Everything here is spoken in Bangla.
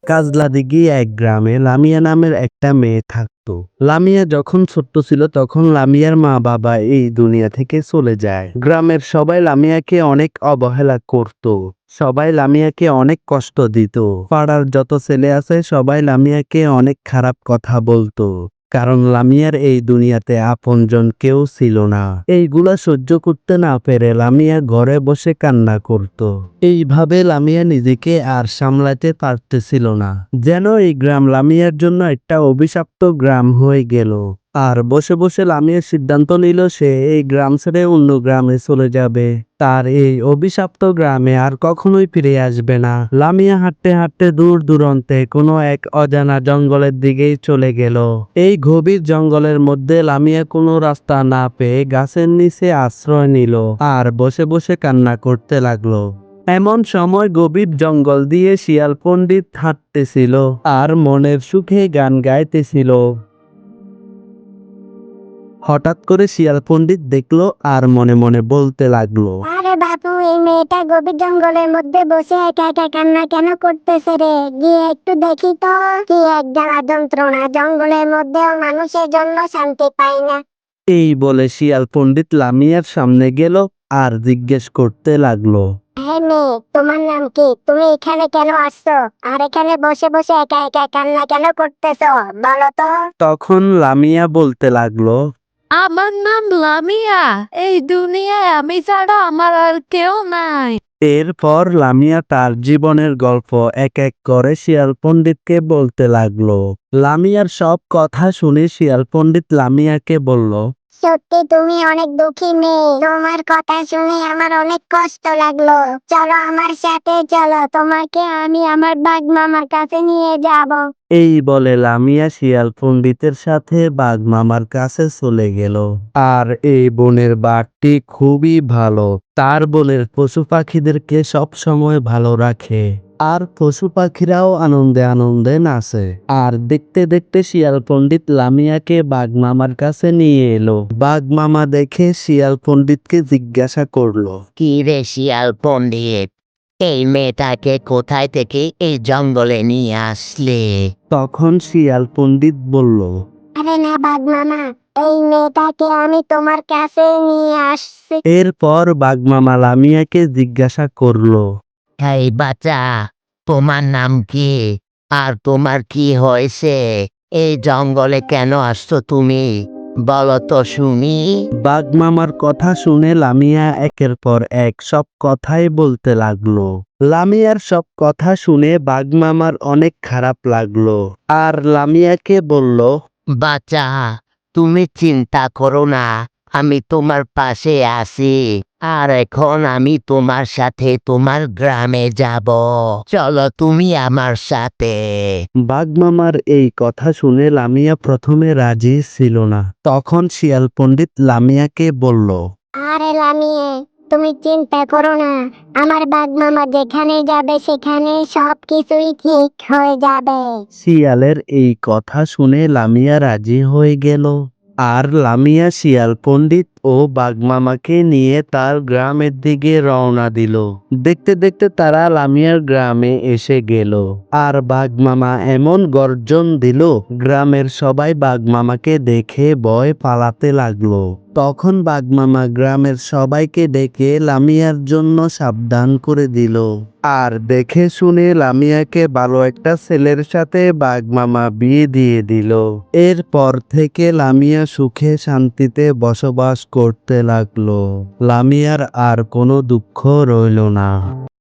কাজলা দিঘি এক গ্রামে লামিয়া নামের একটা মেয়ে থাকতো। লামিয়া যখন ছোট্ট ছিল তখন লামিয়ার মা বাবা এই দুনিয়া থেকে চলে যায়। গ্রামের সবাই লামিয়াকে অনেক অবহেলা করত। সবাই লামিয়াকে অনেক কষ্ট দিত। পাড়ার যত ছেলে আছে সবাই লামিয়াকে অনেক খারাপ কথা বলতো, কারণ লামিয়ার এই দুনিয়াতে আপনজন কেউ ছিল না। এইগুলা সহ্য করতে না পেরে লামিয়া ঘরে বসে কান্না করত। এইভাবে লামিয়া নিজেকে আর সামলাতে পারতেছিল না। যেন এই গ্রাম লামিয়ার জন্য একটা অভিশপ্ত গ্রাম হয়ে গেল। আর বসে বসে লামিয়া সিদ্ধান্ত নিল সে এই গ্রাম ছেড়ে অন্য গ্রামে চলে যাবে। তার এই অভিশপ্ত গ্রামে আর কখনোই ফিরে আসবে না। লামিয়া হাঁটতে হাঁটতে দূর দূরান্তে কোনো এক অজানা জঙ্গলের দিকেই চলে গেল। এই গভীর জঙ্গলের মধ্যে লামিয়া কোনো রাস্তা না পেয়ে গাছের নিচে আশ্রয় নিল আর বসে বসে কান্না করতে লাগলো। এমন সময় গভীর জঙ্গল দিয়ে শিয়াল পণ্ডিত হাঁটতেছিল আর মনের সুখে গান গাইতেছিল। হঠাৎ করে শিয়াল পণ্ডিত দেখলো আর মনে মনে বলতে লাগলো, আরে বাপু, এই মেয়েটা গভীর জঙ্গলের মধ্যে বসে একা একা কান্না কেন করতেছে রে? গিয়ে একটু দেখি তো। কি এক জ্বালা যন্ত্রণা, জঙ্গলের মধ্যেও মানুষের জন্য শান্তি পায় না। এই বলে শিয়াল পণ্ডিত লামিয়ার সামনে গেল আর জিজ্ঞেস করতে লাগলো, হে মেয়ে, তোমার নাম কি? তুমি এখানে কেন আসছো? আর এখানে বসে বসে একা একা কান্না কেন করতেছো? বলো তো। তখন লামিয়া বলতে লাগলো, আমার নাম লামিয়া। এই দুনিয়ায় আমি ছাড়া আমার আর কেউ নাই। এরপর লামিয়া তার জীবনের গল্প এক এক করে শিয়াল পণ্ডিতকে বলতে লাগলো। লামিয়ার সব কথা শুনে শিয়াল পণ্ডিত লামিয়াকে বলল, সত্যি তুমি অনেক দুঃখী মেয়ে। তোমার কথা শুনে আমার অনেক কষ্ট লাগলো। চলো আমার সাথে, চলো, তোমাকে আমি আমার বাঘ মামার কাছে নিয়ে যাব। এই বলে লামিয়া শিয়াল পণ্ডিতের সাথে বাঘ মামার কাছে চলে গেল। আর এই বনের বাঘটি খুবই ভালো। তার বনের পশু পাখিদেরকে সব সময় ভালো রাখে। আর পশু পাখিরাও আনন্দে আনন্দে নাচে। আর দেখতে দেখতে শিয়াল পণ্ডিত লামিয়াকে বাঘ মামার কাছে নিয়ে এলো। বাঘ মামা দেখে শিয়াল পণ্ডিতকে জিজ্ঞাসা করলো, কি রে শিয়াল পণ্ডিত, এই মেয়েটাকে কোথায় থেকে এই জঙ্গলে নিয়ে আসলে? তখন শিয়াল পণ্ডিত বলল, আরে না বাঘ মামা, এই মেয়েটাকে আমি তোমার কাছে নিয়ে আসছি। এরপর বাঘ মামা লামিয়াকে জিজ্ঞাসা করলো, এই বাচ্চা, তোমার নাম কি? আর তোমার কি হয়েছে? এই জঙ্গলে কেন আসছো তুমি? বলো তো শুনি। বাঘ মামার কথা শুনে লামিয়া একের পর এক সব কথাই বলতে লাগলো। লামিয়ার সব কথা শুনে বাঘ মামার অনেক খারাপ লাগলো আর লামিয়াকে বলল, বাচ্চা, তুমি চিন্তা করো না, আমি তোমার পাশে আছি। আর এখন আমি তোমার সাথে তোমার গ্রামে যাব। চলো তুমি আমার সাথে। বাঘ মামার এই কথা শুনে লামিয়া প্রথমে রাজি ছিল না। তখন শিয়াল পণ্ডিত লামিয়াকে বলল, আরে লামিয়ে, তুমি চিন্তা করো না। আমার বাঘ মামা যেখানে যাবে সেখানে সবকিছুই ঠিক হয়ে যাবে। শিয়ালের এই কথা শুনে লামিয়া রাজি হয়ে গেল। আর লামিয়া শিয়াল পণ্ডিত ও বাঘমামাকে নিয়ে তার গ্রামের দিকে রওনা দিল। দেখতে দেখতে তারা লামিয়ার গ্রামে এসে গেল। আর বাঘমামা এমন গর্জন দিল, গ্রামের সবাই বাঘমামাকে দেখে ভয় পালাতে লাগলো। তখন বাঘমামা গ্রামের সবাইকে ডেকে লামিয়ার জন্য সাবধান করে দিল। আর দেখে শুনে লামিয়াকে ভালো একটা ছেলের সাথে বাঘমামা বিয়ে দিয়ে দিল। এরপর থেকে লামিয়া সুখে শান্তিতে বসবাস করতে লাগলো। লামিয়ার আর কোনো দুঃখ রইল না।